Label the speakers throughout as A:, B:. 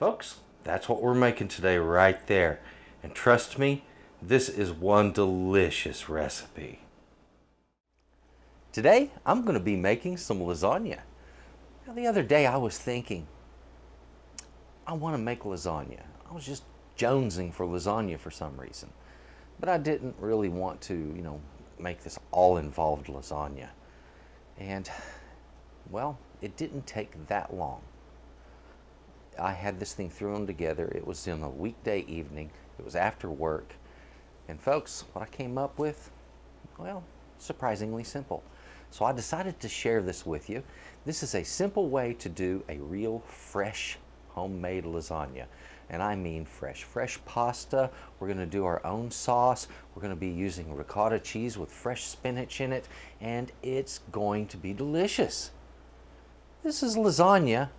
A: Folks, that's what we're making today right there. And trust me, this is one delicious recipe. Today, I'm going to be making some lasagna. Now, the other day I was thinking, I want to make lasagna. I was just jonesing for lasagna for some reason. But I didn't really want to, make this all-involved lasagna. And, well, it didn't take that long. I had this thing thrown together. It was in a weekday evening. It was after work. And folks, what I came up with, well, surprisingly simple. So I decided to share this with you. This is a simple way to do a real fresh homemade lasagna. And I mean fresh pasta. We're going to do our own sauce. We're going to be using ricotta cheese with fresh spinach in it, and it's going to be delicious. This is lasagna.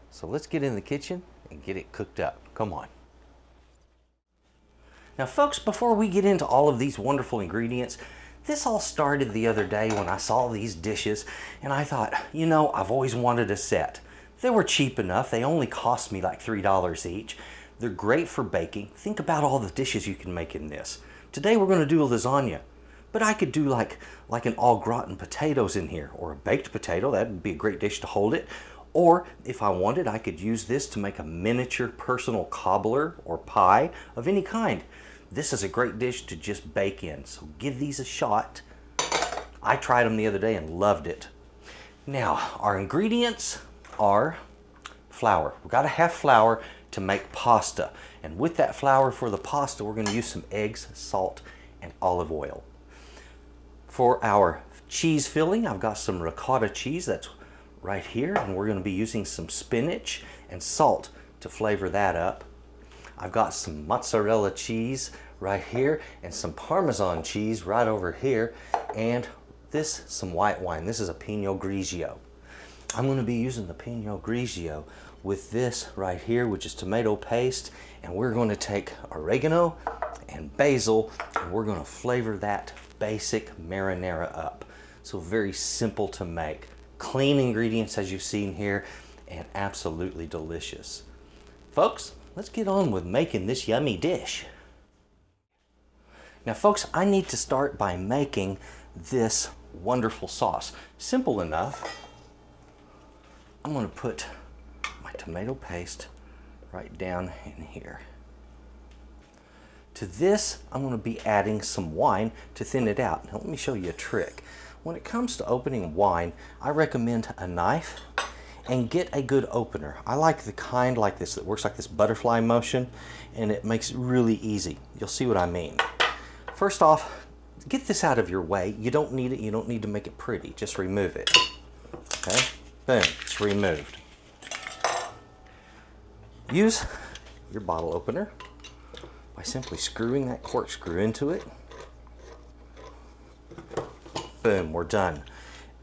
A: So let's get in the kitchen and get it cooked up. Come on. Now folks, before we get into all of these wonderful ingredients, this all started the other day when I saw these dishes and I thought, I've always wanted a set. They were cheap enough. They only cost me like $3 each. They're great for baking. Think about all the dishes you can make in this. Today we're going to do a lasagna, but I could do like an au gratin potatoes in here, or a baked potato. That would be a great dish to hold it. Or if I wanted, I could use this to make a miniature personal cobbler or pie of any kind. This is a great dish to just bake in, so give these a shot. I tried them the other day and loved it. Now, our ingredients are flour. We've got to have flour to make pasta. And with that flour for the pasta, we're going to use some eggs, salt, and olive oil. For our cheese filling, I've got some ricotta cheese. That's right here, and we're going to be using some spinach and salt to flavor that up. I've got some mozzarella cheese right here and some Parmesan cheese right over here, and some white wine. This is a Pinot Grigio. I'm going to be using the Pinot Grigio with this right here, which is tomato paste, and we're going to take oregano and basil, and we're going to flavor that basic marinara up. So very simple to make. Clean ingredients as you've seen here, and absolutely delicious. Folks, let's get on with making this yummy dish. Now folks, I need to start by making this wonderful sauce. Simple enough. I'm going to put my tomato paste right down in here. To this, I'm going to be adding some wine to thin it out. Now let me show you a trick. When it comes to opening wine, I recommend a knife and get a good opener. I like the kind like this that works like this butterfly motion, and it makes it really easy. You'll see what I mean. First off, get this out of your way. You don't need it. You don't need to make it pretty. Just remove it. Okay? Boom. It's removed. Use your bottle opener by simply screwing that corkscrew into it. Boom, we're done.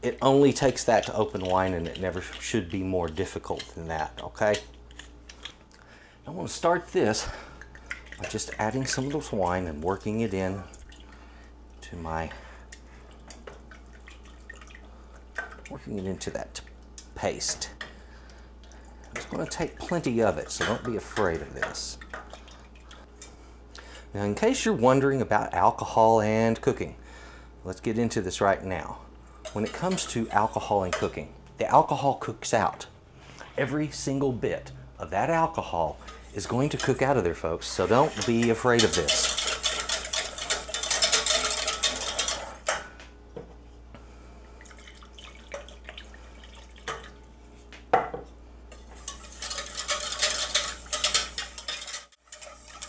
A: It only takes that to open wine, and it never should be more difficult than that, okay? I want to start this by just adding some of this wine and working it in to into that paste. It's going to take plenty of it, so don't be afraid of this. Now, in case you're wondering about alcohol and cooking, let's get into this right now. When it comes to alcohol and cooking, the alcohol cooks out. Every single bit of that alcohol is going to cook out of there, folks, so don't be afraid of this.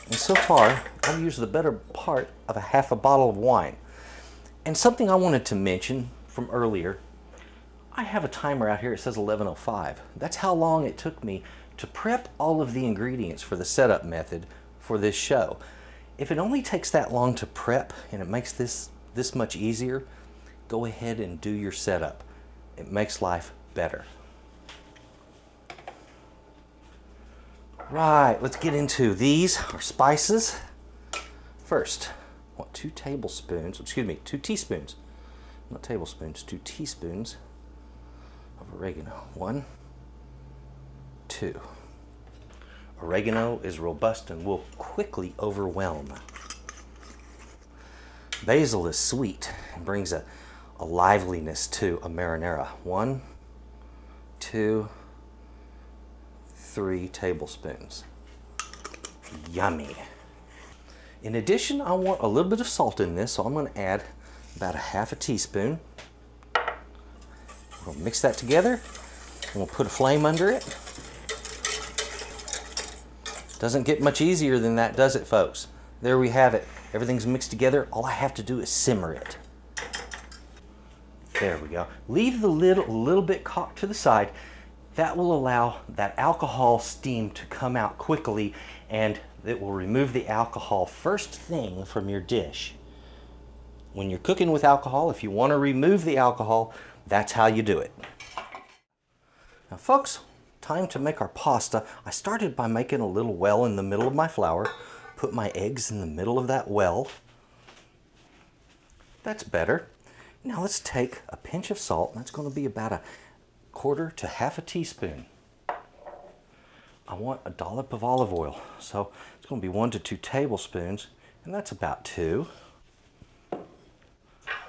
A: And so far, I've used the better part of a half a bottle of wine. And something I wanted to mention from earlier, I have a timer out here. It says 11:05. That's how long it took me to prep all of the ingredients for the setup method for this show. If it only takes that long to prep and it makes this much easier, go ahead and do your setup. It makes life better. Right, let's get into these, our spices. First, I want 2 teaspoons, not tablespoons, 2 teaspoons of oregano. 1, 2. Oregano is robust and will quickly overwhelm. Basil is sweet and brings a liveliness to a marinara. 1, 2, 3 tablespoons. Yummy. In addition, I want a little bit of salt in this, so I'm going to add about a half a teaspoon. We'll mix that together and we'll put a flame under it. Doesn't get much easier than that, does it, folks? There we have it. Everything's mixed together. All I have to do is simmer it. There we go. Leave the lid a little bit cocked to the side. That will allow that alcohol steam to come out quickly, and it will remove the alcohol first thing from your dish. When you're cooking with alcohol, if you want to remove the alcohol, that's how you do it. Now, folks, time to make our pasta. I started by making a little well in the middle of my flour. Put my eggs in the middle of that well. That's better. Now let's take a pinch of salt. That's going to be about a quarter to half a teaspoon. I want a dollop of olive oil, so it's going to be 1 to 2 tablespoons, and that's about 2.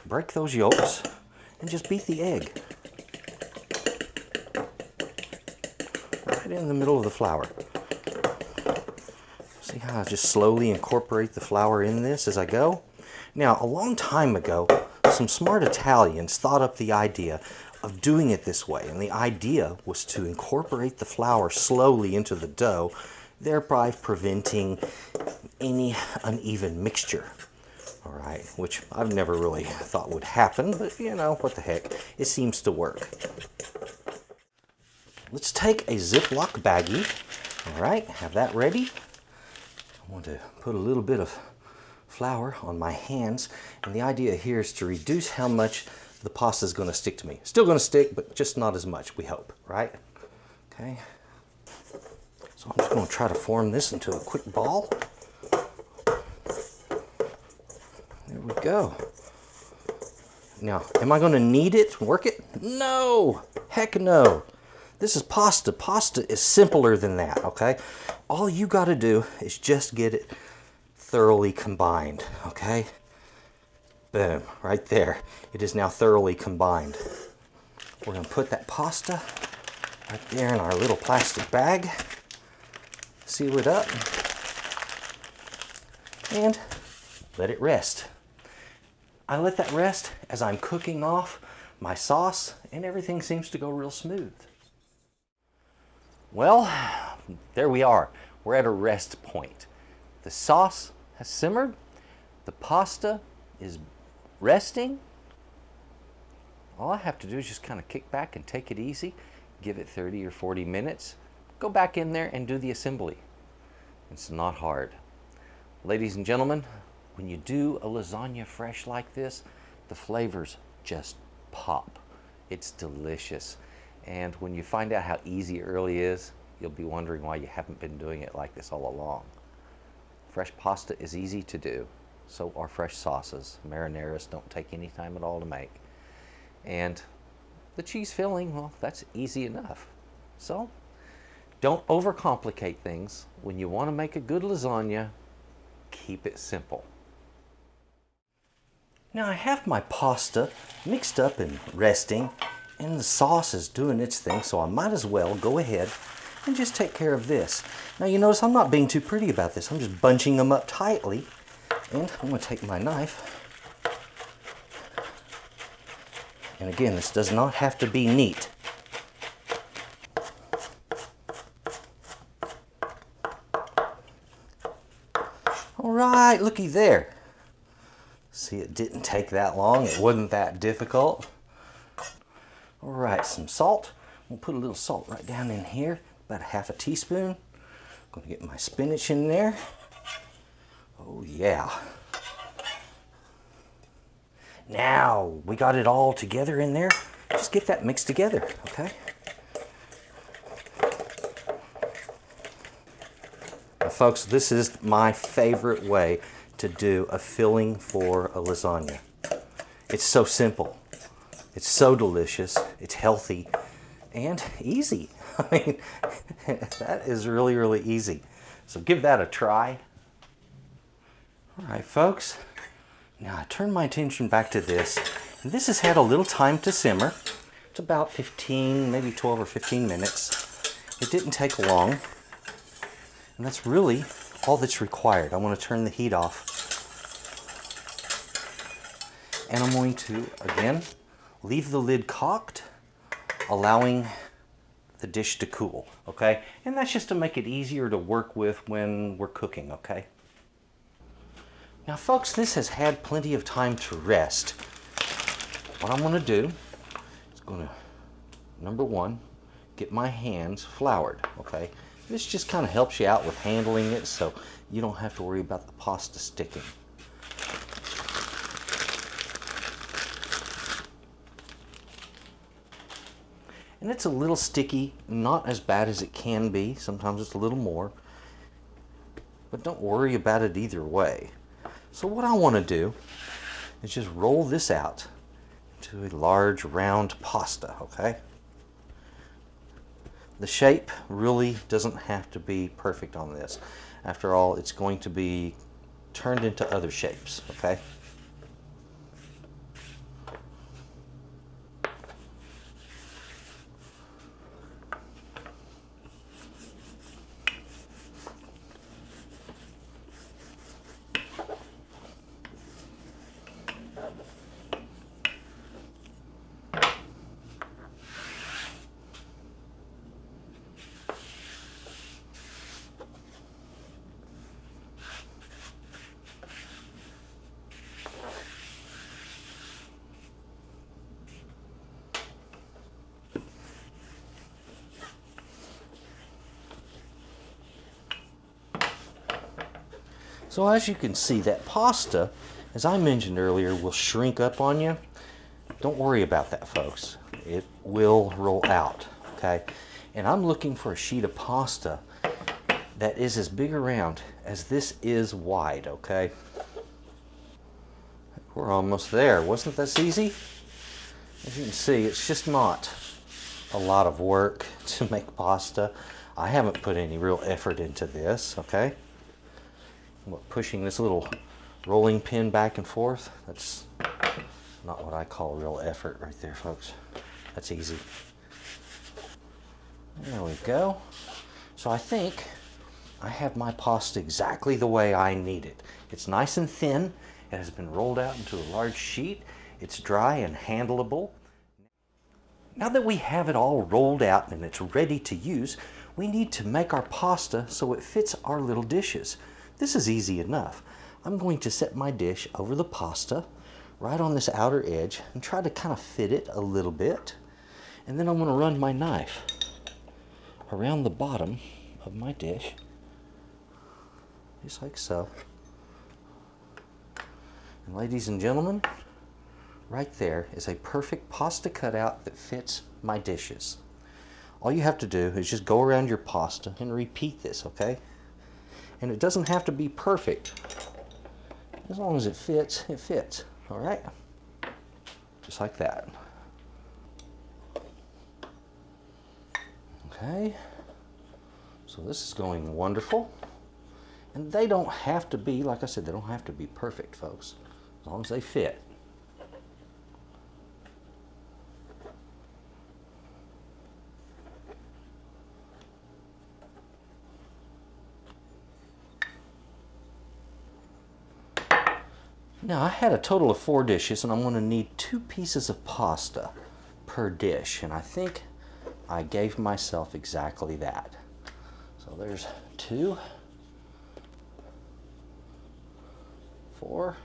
A: Break those yolks and just beat the egg right in the middle of the flour. See how I just slowly incorporate the flour in this as I go? Now, a long time ago, some smart Italians thought up the idea of doing it this way, and the idea was to incorporate the flour slowly into the dough, thereby preventing any uneven mixture. All right, which I've never really thought would happen, but you know, what the heck, it seems to work. Let's take a Ziploc baggie. All right, have that ready. I want to put a little bit of flour on my hands, and the idea here is to reduce how much the pasta is going to stick to me. Still going to stick, but just not as much, we hope, right? Okay. So I'm just going to try to form this into a quick ball. There we go. Now, am I going to knead it, work it? No! Heck no! This is pasta. Pasta is simpler than that, okay? All you got to do is just get it thoroughly combined, okay? Boom, right there. It is now thoroughly combined. We're going to put that pasta right there in our little plastic bag, seal it up, and let it rest. I let that rest as I'm cooking off my sauce, and everything seems to go real smooth. Well, there we are. We're at a rest point. The sauce has simmered. The pasta is resting. All I have to do is just kind of kick back and take it easy. Give it 30 or 40 minutes. Go back in there and do the assembly. It's not hard. Ladies and gentlemen, when you do a lasagna fresh like this, the flavors just pop. It's delicious. And when you find out how easy it really is, you'll be wondering why you haven't been doing it like this all along. Fresh pasta is easy to do. So are fresh sauces. Marinaras don't take any time at all to make. And the cheese filling, well, that's easy enough. So don't overcomplicate things. When you want to make a good lasagna, keep it simple. Now I have my pasta mixed up and resting, and the sauce is doing its thing, so I might as well go ahead and just take care of this. Now you notice I'm not being too pretty about this. I'm just bunching them up tightly, and I'm going to take my knife. And again, this does not have to be neat. All right, looky there. See, it didn't take that long. It wasn't that difficult. All right, some salt. We'll put a little salt right down in here, about a half a teaspoon. I'm going to get my spinach in there. Oh yeah. Now we got it all together in there. Just get that mixed together, okay? Now, folks, this is my favorite way to do a filling for a lasagna. It's so simple. It's so delicious. It's healthy and easy. I mean, That is really, really easy. So give that a try. All right, folks. Now I turn my attention back to this. And this has had a little time to simmer. It's about 15, maybe 12 or 15 minutes. It didn't take long. And that's really all that's required. I want to turn the heat off. And I'm going to, again, leave the lid cocked, allowing the dish to cool, okay? And that's just to make it easier to work with when we're cooking, okay? Now, folks, this has had plenty of time to rest. What I'm gonna do is number one, get my hands floured, okay? This just kind of helps you out with handling it so you don't have to worry about the pasta sticking. And it's a little sticky, not as bad as it can be. Sometimes it's a little more. But don't worry about it either way. So what I want to do is just roll this out into a large round pasta, okay? The shape really doesn't have to be perfect on this. After all, it's going to be turned into other shapes, okay? So as you can see, that pasta, as I mentioned earlier, will shrink up on you. Don't worry about that, folks. It will roll out, okay? And I'm looking for a sheet of pasta that is as big around as this is wide, okay? We're almost there. Wasn't this easy? As you can see, it's just not a lot of work to make pasta. I haven't put any real effort into this, okay? Pushing this little rolling pin back and forth, that's not what I call real effort right there, folks. That's easy. There we go. So I think I have my pasta exactly the way I need it. It's nice and thin. It has been rolled out into a large sheet. It's dry and handleable. Now that we have it all rolled out and it's ready to use, we need to make our pasta so it fits our little dishes. This is easy enough. I'm going to set my dish over the pasta right on this outer edge and try to kind of fit it a little bit. And then I'm going to run my knife around the bottom of my dish, just like so. And ladies and gentlemen, right there is a perfect pasta cutout that fits my dishes. All you have to do is just go around your pasta and repeat this, okay? And it doesn't have to be perfect. As long as it fits, all right? Just like that. Okay, so this is going wonderful. And they don't have to be, like I said, they don't have to be perfect, folks, as long as they fit. Now I had a total of 4 dishes and I'm going to need 2 pieces of pasta per dish, and I think I gave myself exactly that. So there's 2, 4,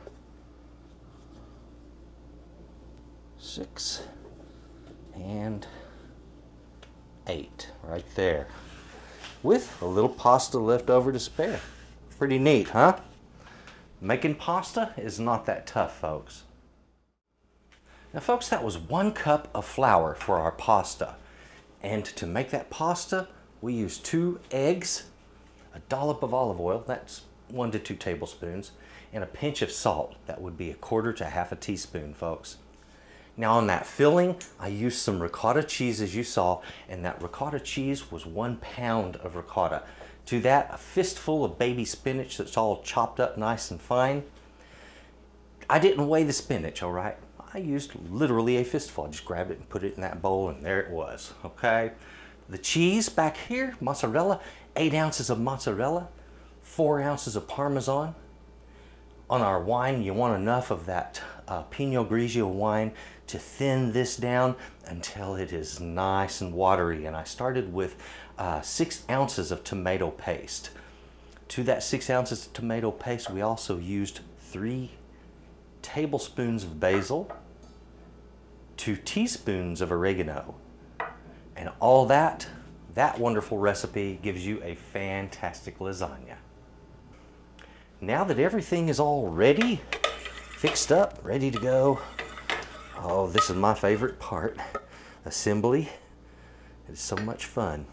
A: 6, and 8 right there, with a little pasta left over to spare. Pretty neat, huh? Making pasta is not that tough, folks. Now, folks, that was 1 cup of flour for our pasta. And to make that pasta, we used 2 eggs, a dollop of olive oil, that's 1 to 2 tablespoons, and a pinch of salt. That would be 1/4 to 1/2 teaspoon, folks. Now on that filling, I used some ricotta cheese as you saw, and that ricotta cheese was 1 pound of ricotta. To that, a fistful of baby spinach that's all chopped up nice and fine. I didn't weigh the spinach, all right? I used literally a fistful. I just grabbed it and put it in that bowl, and there it was, okay? The cheese back here, mozzarella, 8 ounces of mozzarella, 4 ounces of Parmesan. On our wine, you want enough of that Pinot Grigio wine to thin this down until it is nice and watery. And I started with 6 ounces of tomato paste. To that 6 ounces of tomato paste, we also used 3 tablespoons of basil, 2 teaspoons of oregano, and all that wonderful recipe gives you a fantastic lasagna. Now that everything is all ready, fixed up, ready to go, oh, this is my favorite part, assembly. It is so much fun.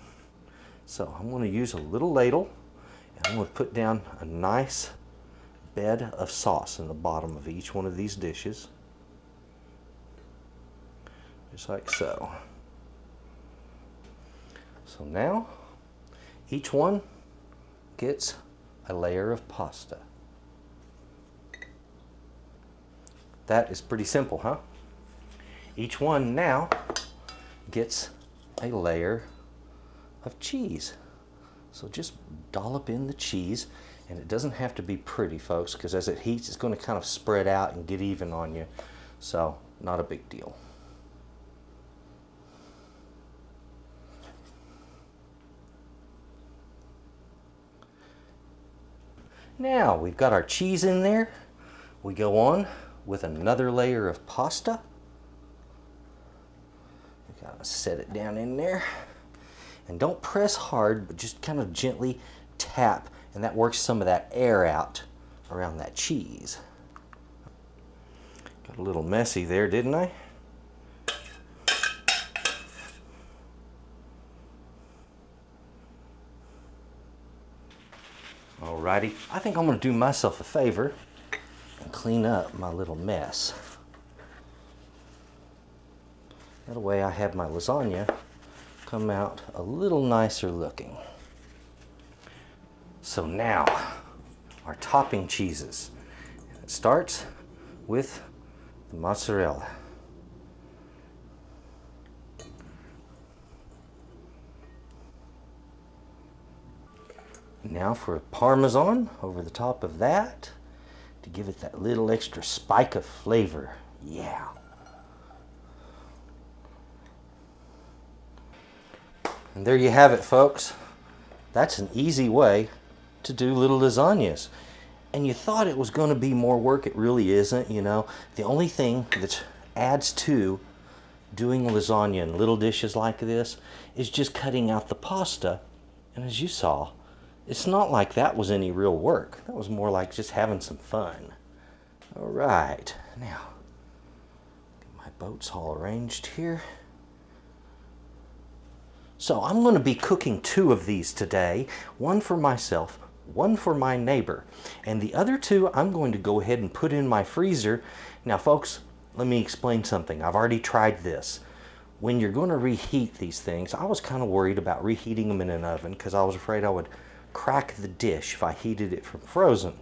A: So I'm going to use a little ladle, and I'm going to put down a nice bed of sauce in the bottom of each one of these dishes. Just like so. So now, each one gets a layer of pasta. That is pretty simple, huh? Each one now gets a layer of cheese. So just dollop in the cheese, and it doesn't have to be pretty, folks, because as it heats, it's going to kind of spread out and get even on you. So, not a big deal. Now we've got our cheese in there. We go on with another layer of pasta. We gotta set it down in there. And don't press hard, but just kind of gently tap, and that works some of that air out around that cheese. Got a little messy there, didn't I? Alrighty, I think I'm going to do myself a favor and clean up my little mess. That way I have my lasagna come out a little nicer looking. So now, our topping cheeses. It starts with the mozzarella. Now for Parmesan over the top of that to give it that little extra spike of flavor. Yeah. And there you have it, folks. That's an easy way to do little lasagnas. And you thought it was going to be more work. It really isn't, you know. The only thing that adds to doing lasagna in little dishes like this is just cutting out the pasta. And as you saw, it's not like that was any real work. That was more like just having some fun. All right, now, get my boats all arranged here. So I'm going to be cooking 2 of these today, one for myself, one for my neighbor. And the other 2 I'm going to go ahead and put in my freezer. Now folks, let me explain something. I've already tried this. When you're going to reheat these things, I was kind of worried about reheating them in an oven because I was afraid I would crack the dish if I heated it from frozen.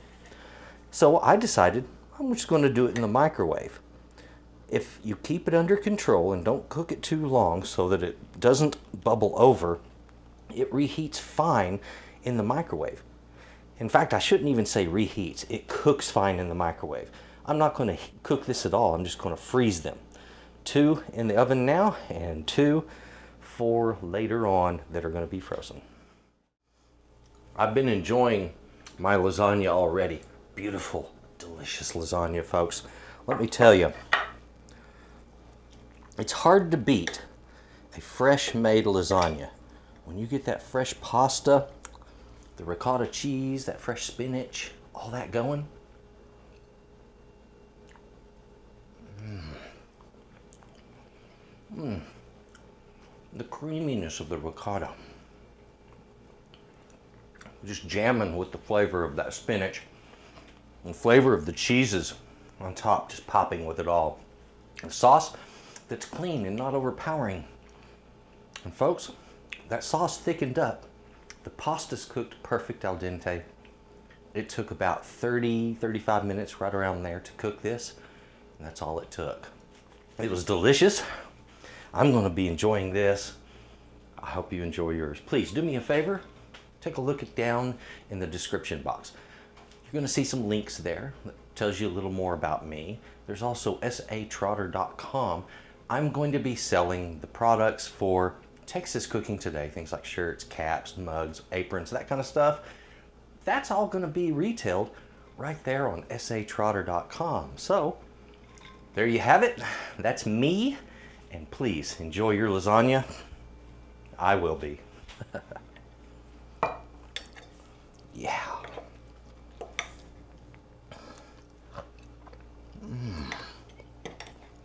A: So I decided I'm just going to do it in the microwave. If you keep it under control and don't cook it too long so that it doesn't bubble over, it reheats fine in the microwave. In fact, I shouldn't even say reheats. It cooks fine in the microwave. I'm not going to cook this at all. I'm just going to freeze them. 2 in the oven now and 2 for later on that are going to be frozen. I've been enjoying my lasagna already. Beautiful, delicious lasagna, folks. Let me tell you, it's hard to beat a fresh made lasagna. When you get that fresh pasta, the ricotta cheese, that fresh spinach, all that going. The creaminess of the ricotta. Just jamming with the flavor of that spinach and flavor of the cheeses on top, just popping with it all. The sauce, that's clean and not overpowering. And folks, that sauce thickened up. The pasta's cooked perfect al dente. It took about 35 minutes, right around there, to cook this. And that's all it took. It was delicious. I'm gonna be enjoying this. I hope you enjoy yours. Please do me a favor. Take a look down in the description box. You're gonna see some links there that tells you a little more about me. There's also S.A.Trotter.com. I'm going to be selling the products for Texas Cooking Today, things like shirts, caps, mugs, aprons, that kind of stuff. That's all gonna be retailed right there on S.A.Trotter.com. So, there you have it. That's me. And please enjoy your lasagna. I will be. Yeah. Mm.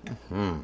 A: Mm-hmm.